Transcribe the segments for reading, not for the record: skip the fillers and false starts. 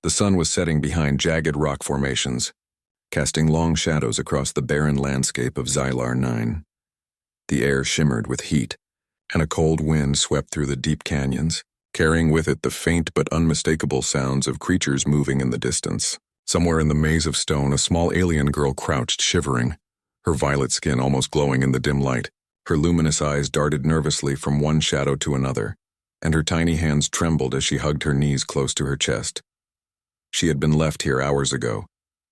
The sun was setting behind jagged rock formations, casting long shadows across the barren landscape of Xylar 9. The air shimmered with heat, and a cold wind swept through the deep canyons, carrying with it the faint but unmistakable sounds of creatures moving in the distance. Somewhere in the maze of stone, a small alien girl crouched, shivering, her violet skin almost glowing in the dim light. Her luminous eyes darted nervously from one shadow to another, and her tiny hands trembled as she hugged her knees close to her chest. She had been left here hours ago,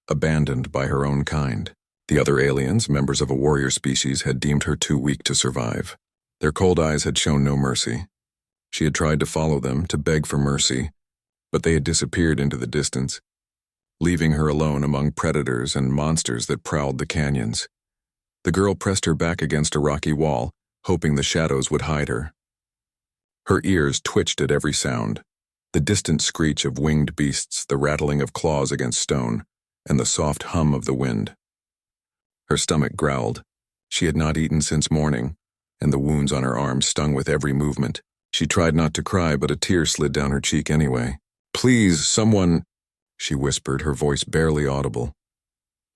abandoned by her own kind. The other aliens, members of a warrior species, had deemed her too weak to survive. Their cold eyes had shown no mercy. She had tried to follow them, to beg for mercy, but they had disappeared into the distance, leaving her alone among predators and monsters that prowled the canyons. The girl pressed her back against a rocky wall, hoping the shadows would hide her. Her ears twitched at every sound, the distant screech of winged beasts, the rattling of claws against stone, and the soft hum of the wind. Her stomach growled. She had not eaten since morning, and the wounds on her arms stung with every movement. She tried not to cry, but a tear slid down her cheek anyway. "Please, someone," she whispered, her voice barely audible.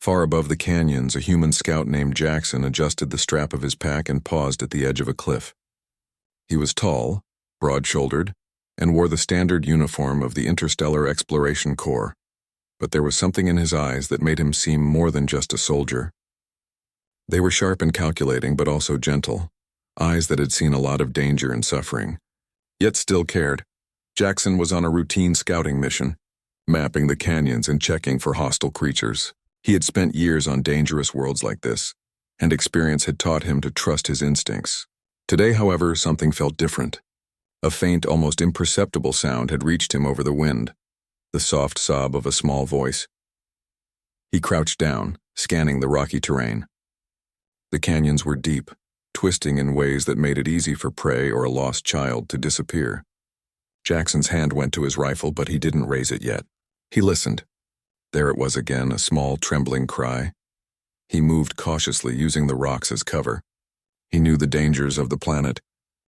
Far above the canyons, a human scout named Jackson adjusted the strap of his pack and paused at the edge of a cliff. He was tall, broad-shouldered, and wore the standard uniform of the Interstellar Exploration Corps, but there was something in his eyes that made him seem more than just a soldier. They were sharp and calculating, but also gentle, eyes that had seen a lot of danger and suffering, yet still cared. Jackson was on a routine scouting mission, mapping the canyons and checking for hostile creatures. He had spent years on dangerous worlds like this, and experience had taught him to trust his instincts. Today, however, something felt different. A faint, almost imperceptible sound had reached him over the wind, the soft sob of a small voice. He crouched down, scanning the rocky terrain. The canyons were deep, twisting in ways that made it easy for prey or a lost child to disappear. Jackson's hand went to his rifle, but he didn't raise it yet. He listened. There it was again, a small, trembling cry. He moved cautiously, using the rocks as cover. He knew the dangers of the planet.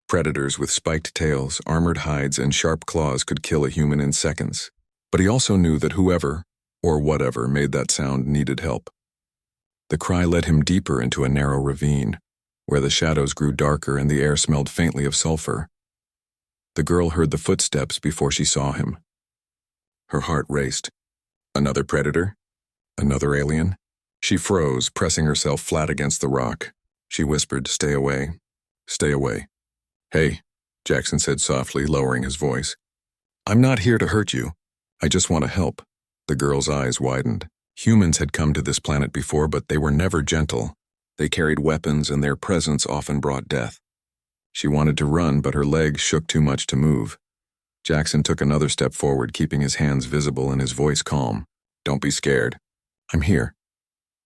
Predators with spiked tails, armored hides, and sharp claws could kill a human in seconds. But he also knew that whoever, or whatever, made that sound needed help. The cry led him deeper into a narrow ravine, where the shadows grew darker and the air smelled faintly of sulfur. The girl heard the footsteps before she saw him. Her heart raced. Another predator? Another alien? She froze, pressing herself flat against the rock. She whispered, "Stay away. Stay away." "Hey," Jackson said softly, lowering his voice. "I'm not here to hurt you. I just want to help." The girl's eyes widened. Humans had come to this planet before, but they were never gentle. They carried weapons, and their presence often brought death. She wanted to run, but her legs shook too much to move. Jackson took another step forward, keeping his hands visible and his voice calm. "Don't be scared. I'm here."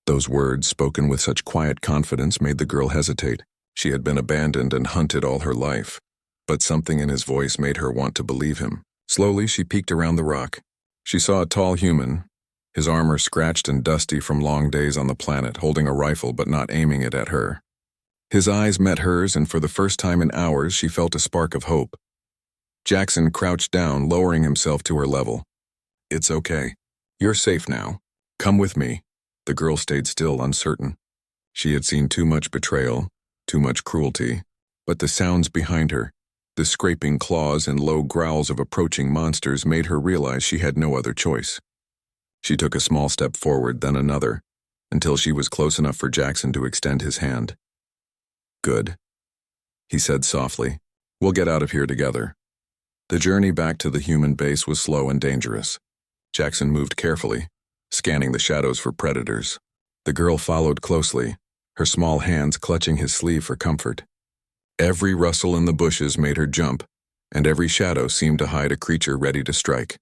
Those words, spoken with such quiet confidence, made the girl hesitate. She had been abandoned and hunted all her life, but something in his voice made her want to believe him. Slowly, she peeked around the rock. She saw a tall human, his armor scratched and dusty from long days on the planet, holding a rifle but not aiming it at her. His eyes met hers, and for the first time in hours, she felt a spark of hope. Jackson crouched down, lowering himself to her level. "It's okay. You're safe now. Come with me." The girl stayed still, uncertain. She had seen too much betrayal, too much cruelty, but the sounds behind her, the scraping claws and low growls of approaching monsters, made her realize she had no other choice. She took a small step forward, then another, until she was close enough for Jackson to extend his hand. "Good," he said softly. "We'll get out of here together." The journey back to the human base was slow and dangerous. Jackson moved carefully, scanning the shadows for predators. The girl followed closely, her small hands clutching his sleeve for comfort. Every rustle in the bushes made her jump, and every shadow seemed to hide a creature ready to strike.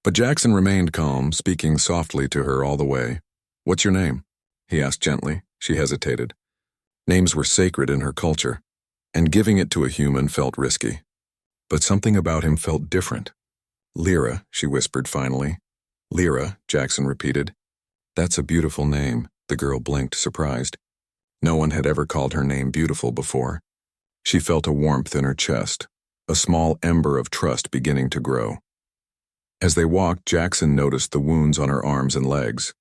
But Jackson remained calm, speaking softly to her all the way. "What's your name?" he asked gently. She hesitated. Names were sacred in her culture, and giving it to a human felt risky. But something about him felt different. "Lyra," she whispered finally. "Lyra," Jackson repeated. "That's a beautiful name," the girl blinked, surprised. No one had ever called her name beautiful before. She felt a warmth in her chest, a small ember of trust beginning to grow. As they walked, Jackson noticed the wounds on her arms and legs.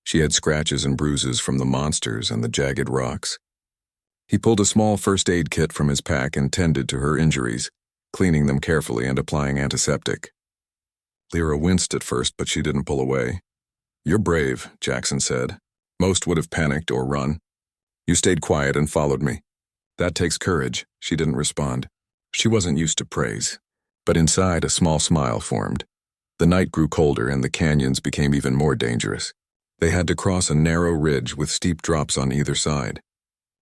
She had scratches and bruises from the monsters and the jagged rocks. He pulled a small first aid kit from his pack and tended to her injuries, cleaning them carefully and applying antiseptic. Lyra winced at first, but she didn't pull away. "You're brave," Jackson said. "Most would have panicked or run. You stayed quiet and followed me." "That takes courage," she didn't respond. She wasn't used to praise. But inside, a small smile formed. The night grew colder and the canyons became even more dangerous. They had to cross a narrow ridge with steep drops on either side.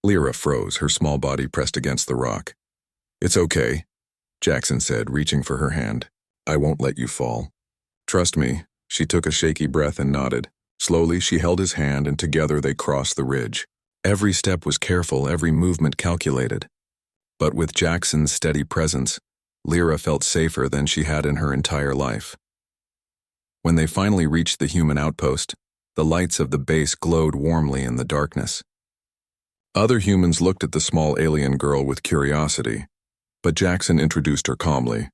Lyra froze, her small body pressed against the rock. "It's okay," Jackson said, reaching for her hand. "I won't let you fall. Trust me." She took a shaky breath and nodded. Slowly, she held his hand and together they crossed the ridge. Every step was careful, every movement calculated. But with Jackson's steady presence, Lyra felt safer than she had in her entire life. When they finally reached the human outpost, the lights of the base glowed warmly in the darkness. Other humans looked at the small alien girl with curiosity, but Jackson introduced her calmly.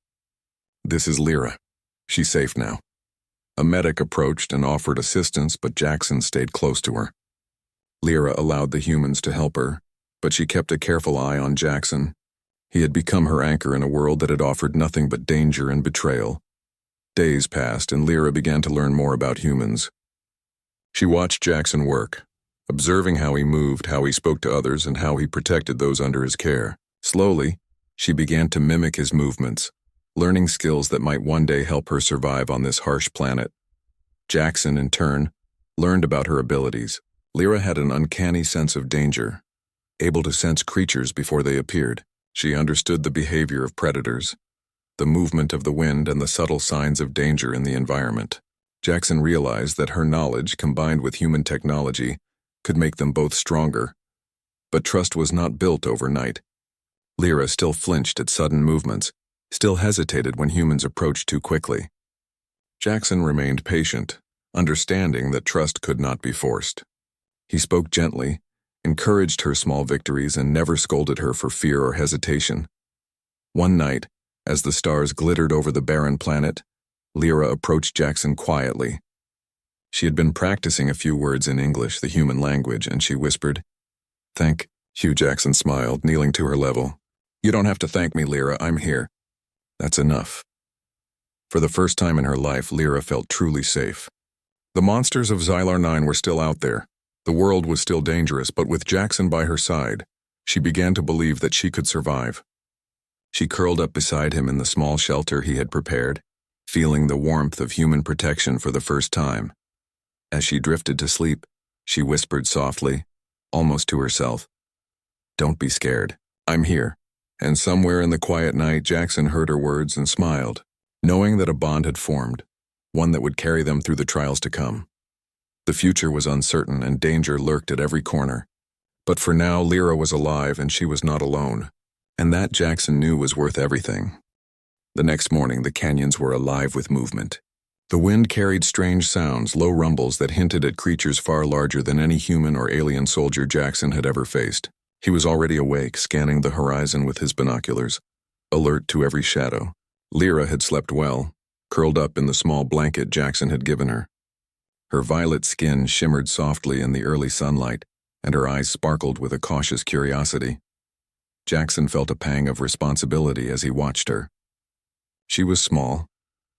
"This is Lyra. She's safe now." A medic approached and offered assistance, but Jackson stayed close to her. Lyra allowed the humans to help her, but she kept a careful eye on Jackson. He had become her anchor in a world that had offered nothing but danger and betrayal. Days passed, and Lyra began to learn more about humans. She watched Jackson work, observing how he moved, how he spoke to others, and how he protected those under his care. Slowly, she began to mimic his movements, learning skills that might one day help her survive on this harsh planet. Jackson, in turn, learned about her abilities. Lyra had an uncanny sense of danger, able to sense creatures before they appeared. She understood the behavior of predators, the movement of the wind, and the subtle signs of danger in the environment. Jackson realized that her knowledge, combined with human technology, could make them both stronger. But trust was not built overnight. Lyra still flinched at sudden movements, still hesitated when humans approached too quickly. Jackson remained patient, understanding that trust could not be forced. He spoke gently, encouraged her small victories, and never scolded her for fear or hesitation. One night, as the stars glittered over the barren planet, Lyra approached Jackson quietly. She had been practicing a few words in English, the human language, and she whispered, "Thank you." Jackson smiled, kneeling to her level. "You don't have to thank me, Lyra. I'm here. That's enough." For the first time in her life, Lyra felt truly safe. The monsters of Xylar 9 were still out there. The world was still dangerous, but with Jackson by her side, she began to believe that she could survive. She curled up beside him in the small shelter he had prepared, feeling the warmth of human protection for the first time. As she drifted to sleep, she whispered softly, almost to herself, "Don't be scared. I'm here." And somewhere in the quiet night, Jackson heard her words and smiled, knowing that a bond had formed, one that would carry them through the trials to come. The future was uncertain and danger lurked at every corner. But for now, Lyra was alive and she was not alone. And that Jackson knew was worth everything. The next morning, the canyons were alive with movement. The wind carried strange sounds, low rumbles that hinted at creatures far larger than any human or alien soldier Jackson had ever faced. He was already awake, scanning the horizon with his binoculars, alert to every shadow. Lyra had slept well, curled up in the small blanket Jackson had given her. Her violet skin shimmered softly in the early sunlight, and her eyes sparkled with a cautious curiosity. Jackson felt a pang of responsibility as he watched her. She was small,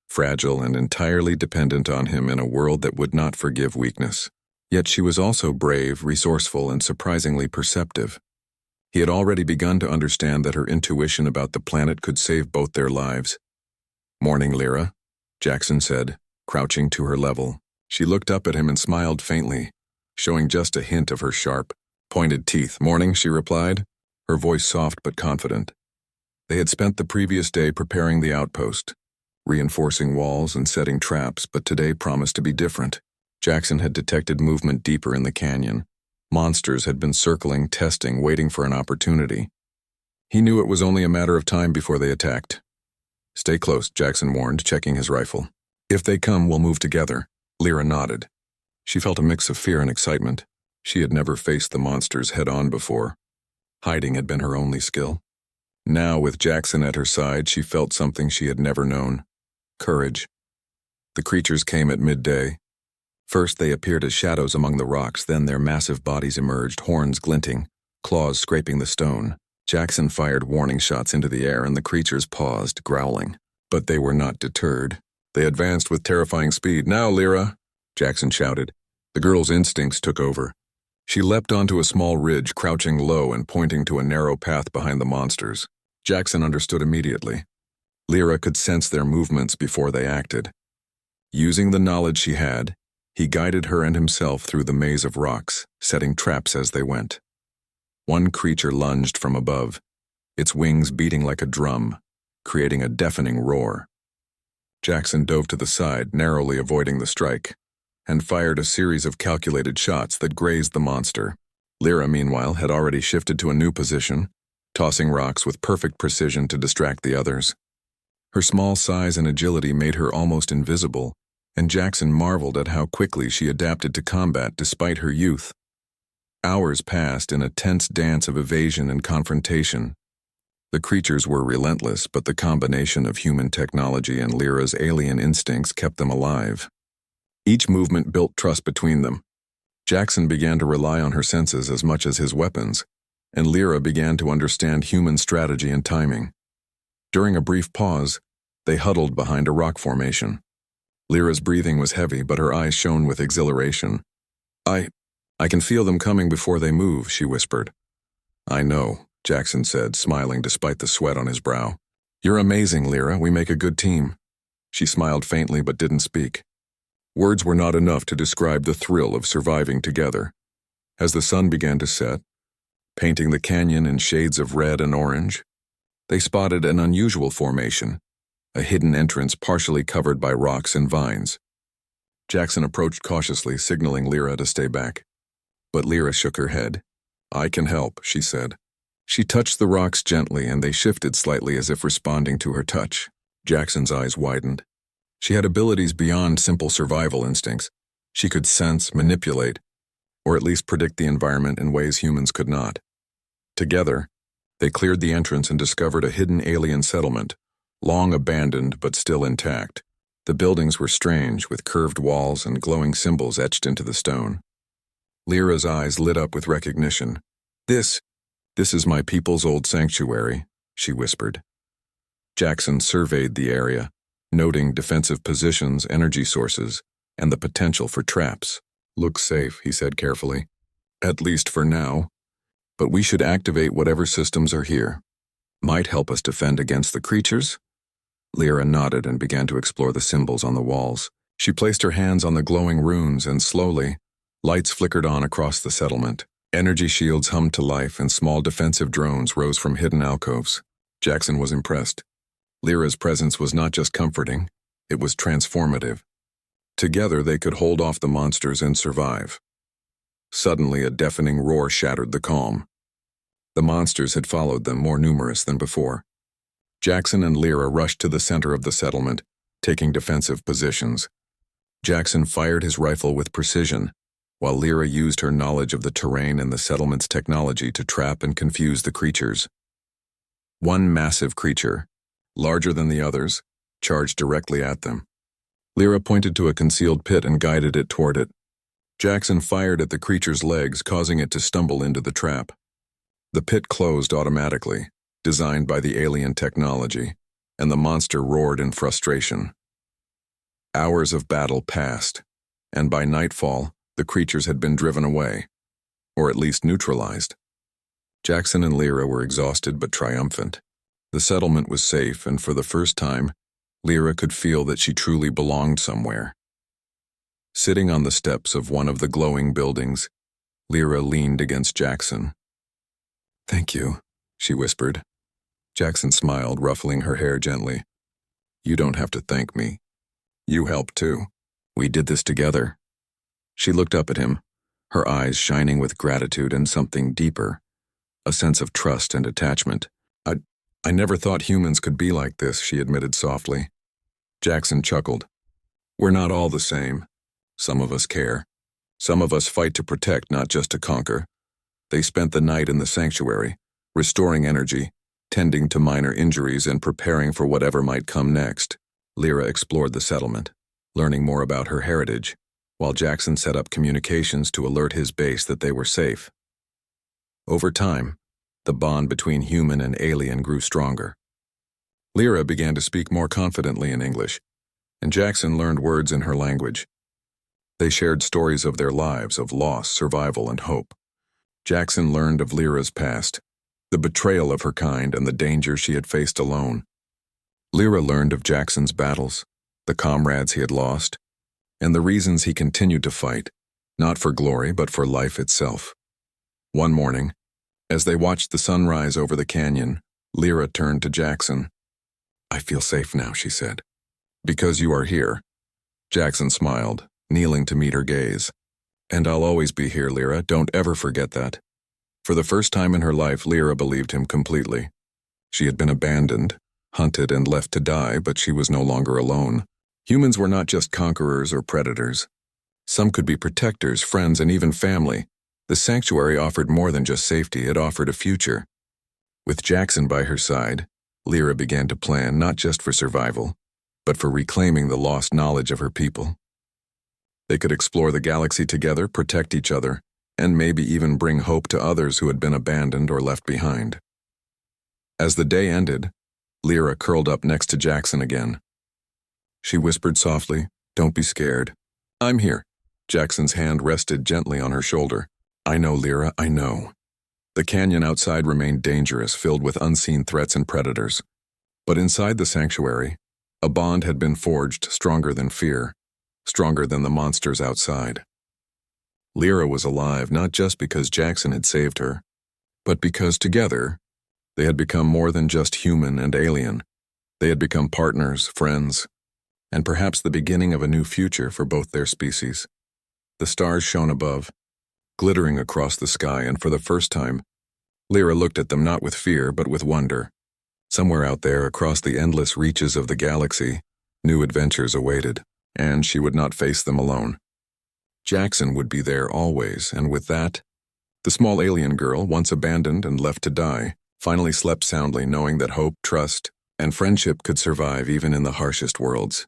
fragile, and entirely dependent on him in a world that would not forgive weakness. Yet she was also brave, resourceful, and surprisingly perceptive. He had already begun to understand that her intuition about the planet could save both their lives. "Morning, Lyra," Jackson said, crouching to her level. She looked up at him and smiled faintly, showing just a hint of her sharp, pointed teeth. "Morning," she replied, her voice soft but confident. They had spent the previous day preparing the outpost, reinforcing walls and setting traps, but today promised to be different. Jackson had detected movement deeper in the canyon. Monsters had been circling, testing, waiting for an opportunity. He knew it was only a matter of time before they attacked. "Stay close," Jackson warned, checking his rifle. "If they come, we'll move together." Lyra nodded. She felt a mix of fear and excitement. She had never faced the monsters head-on before. Hiding had been her only skill. Now, with Jackson at her side, she felt something she had never known: courage. The creatures came at midday. First they appeared as shadows among the rocks, then their massive bodies emerged, horns glinting, claws scraping the stone. Jackson fired warning shots into the air and the creatures paused, growling. But they were not deterred. They advanced with terrifying speed. "Now, Lyra!" Jackson shouted. The girl's instincts took over. She leapt onto a small ridge, crouching low and pointing to a narrow path behind the monsters. Jackson understood immediately. Lyra could sense their movements before they acted. Using the knowledge she had, he guided her and himself through the maze of rocks, setting traps as they went. One creature lunged from above, its wings beating like a drum, creating a deafening roar. Jackson dove to the side, narrowly avoiding the strike, and fired a series of calculated shots that grazed the monster. Lyra, meanwhile, had already shifted to a new position, tossing rocks with perfect precision to distract the others. Her small size and agility made her almost invisible, and Jackson marveled at how quickly she adapted to combat despite her youth. Hours passed in a tense dance of evasion and confrontation. The creatures were relentless, but the combination of human technology and Lyra's alien instincts kept them alive. Each movement built trust between them. Jackson began to rely on her senses as much as his weapons, and Lyra began to understand human strategy and timing. During a brief pause, they huddled behind a rock formation. Lyra's breathing was heavy, but her eyes shone with exhilaration. I can feel them coming before they move," she whispered. "I know," Jackson said, smiling despite the sweat on his brow. "You're amazing, Lyra. We make a good team." She smiled faintly but didn't speak. Words were not enough to describe the thrill of surviving together. As the sun began to set, painting the canyon in shades of red and orange, they spotted an unusual formation, a hidden entrance partially covered by rocks and vines. Jackson approached cautiously, signaling Lyra to stay back. But Lyra shook her head. "I can help," she said. She touched the rocks gently, and they shifted slightly as if responding to her touch. Jackson's eyes widened. She had abilities beyond simple survival instincts. She could sense, manipulate, or at least predict the environment in ways humans could not. Together, they cleared the entrance and discovered a hidden alien settlement, long abandoned but still intact. The buildings were strange, with curved walls and glowing symbols etched into the stone. Lyra's eyes lit up with recognition. This is my people's old sanctuary," she whispered. Jackson surveyed the area, noting defensive positions, energy sources, and the potential for traps. "Looks safe," he said carefully. "At least for now. But we should activate whatever systems are here. Might help us defend against the creatures?" Lyra nodded and began to explore the symbols on the walls. She placed her hands on the glowing runes and slowly, lights flickered on across the settlement. Energy shields hummed to life and small defensive drones rose from hidden alcoves. Jackson was impressed. Lyra's presence was not just comforting, it was transformative. Together they could hold off the monsters and survive. Suddenly a deafening roar shattered the calm. The monsters had followed them, more numerous than before. Jackson and Lyra rushed to the center of the settlement, taking defensive positions. Jackson fired his rifle with precision, while Lyra used her knowledge of the terrain and the settlement's technology to trap and confuse the creatures. One massive creature, larger than the others, charged directly at them. Lyra pointed to a concealed pit and guided it toward it. Jackson fired at the creature's legs, causing it to stumble into the trap. The pit closed automatically, designed by the alien technology, and the monster roared in frustration. Hours of battle passed, and by nightfall, the creatures had been driven away, or at least neutralized. Jackson and Lyra were exhausted but triumphant. The settlement was safe, and for the first time, Lyra could feel that she truly belonged somewhere. Sitting on the steps of one of the glowing buildings, Lyra leaned against Jackson. "Thank you," she whispered. Jackson smiled, ruffling her hair gently. "You don't have to thank me. You helped too. We did this together." She looked up at him, her eyes shining with gratitude and something deeper, a sense of trust and attachment. I never thought humans could be like this," she admitted softly. Jackson chuckled. "We're not all the same. Some of us care. Some of us fight to protect, not just to conquer." They spent the night in the sanctuary, restoring energy, tending to minor injuries and preparing for whatever might come next. Lyra explored the settlement. learning more about her heritage, while Jackson set up communications to alert his base that they were safe. Over time, the bond between human and alien grew stronger. Lyra began to speak more confidently in English, and Jackson learned words in her language. They shared stories of their lives, of loss, survival, and hope. Jackson learned of Lyra's past, the betrayal of her kind and the danger she had faced alone. Lyra learned of Jackson's battles, the comrades he had lost, and the reasons he continued to fight, not for glory but for life itself. One morning, as they watched the sun rise over the canyon, Lyra turned to Jackson. "I feel safe now," she said. "Because you are here." Jackson smiled, kneeling to meet her gaze. "And I'll always be here, Lyra. Don't ever forget that." For the first time in her life, Lyra believed him completely. She had been abandoned, hunted, and left to die, but she was no longer alone. Humans were not just conquerors or predators. Some could be protectors, friends, and even family. The sanctuary offered more than just safety, it offered a future. With Jackson by her side, Lyra began to plan not just for survival, but for reclaiming the lost knowledge of her people. They could explore the galaxy together, protect each other, and maybe even bring hope to others who had been abandoned or left behind. As the day ended, Lyra curled up next to Jackson again. She whispered softly, "Don't be scared. I'm here." Jackson's hand rested gently on her shoulder. "I know, Lyra, I know." The canyon outside remained dangerous, filled with unseen threats and predators. But inside the sanctuary, a bond had been forged stronger than fear, stronger than the monsters outside. Lyra was alive not just because Jackson had saved her, but because together, they had become more than just human and alien. They had become partners, friends, and perhaps the beginning of a new future for both their species. The stars shone above, glittering across the sky, and for the first time, Lyra looked at them not with fear but with wonder. Somewhere out there, across the endless reaches of the galaxy, new adventures awaited, and she would not face them alone. Jackson would be there always, and with that, the small alien girl, once abandoned and left to die, finally slept soundly, knowing that hope, trust, and friendship could survive even in the harshest worlds.